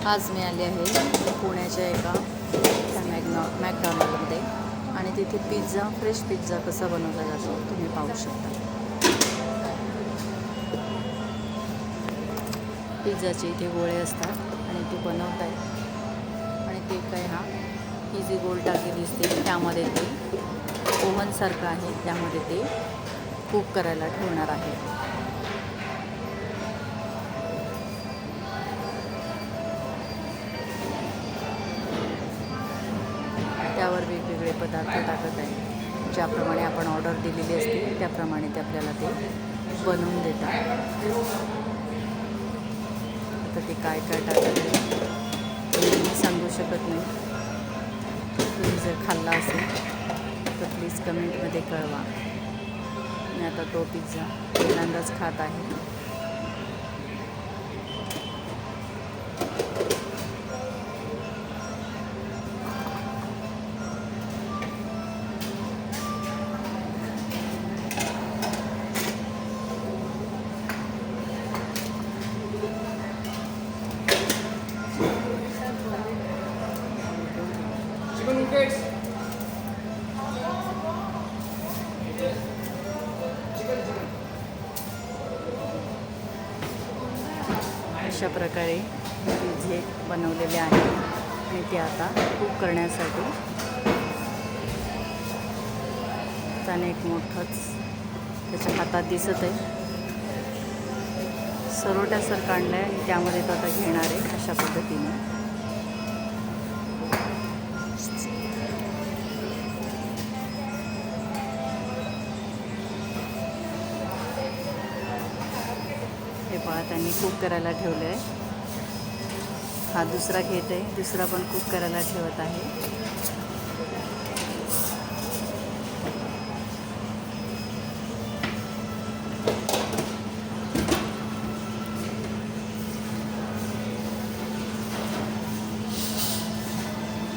आज मी आले आहे पुण्याच्या एका मॅकडॉनल्डमध्ये आणि तिथे फ्रेश पिझ्झा कसा बनवला जातो तुम्ही पाहू शकता। पिझ्झाचे इथे गोळे असतात आणि ते बनवत आहेत आणि ते काय ही जी गोल टाकी दिसते त्यामध्ये ते ओव्हनसारखं आहे, त्यामध्ये ते कुक करायला ठेवणार आहे। त्यावर वेगवेगळे पदार्थ टाकत आहे, ज्याप्रमाणे आपण ऑर्डर दिलेली असते त्याप्रमाणे ते आपल्याला ते बनवून देतात। आता ते काय काय टाकत आहे मी सांगू शकत नाही, तुम्ही जर खाल्ला असेल तर प्लीज कमेंटमध्ये कळवा। मी आता तो पिझ्झा पहिल्यांदाच खात आहे। अशा प्रकारे पिझ्झे बनवलेले आहेत आणि ते आता कुक करण्यासाठी त्याने एक मोठंच त्याच्या हातात दिसत आहे, सरोट्यासारखं आणलं आहे आणि त्यामध्ये तो आता घेणार आहे अशा पद्धतीने। हे पहा त्यांनी कुक करायला ठेवलं आहे, हा दुसरा घेत आहे, दुसरा पण कुक करायला ठेवत आहे।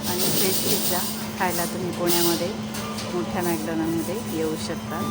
आणि फ्रेश पिझ्झा खायला तुम्ही पुण्यामध्ये मोठ्या मॅकडॉनल्डमध्ये येऊ शकता।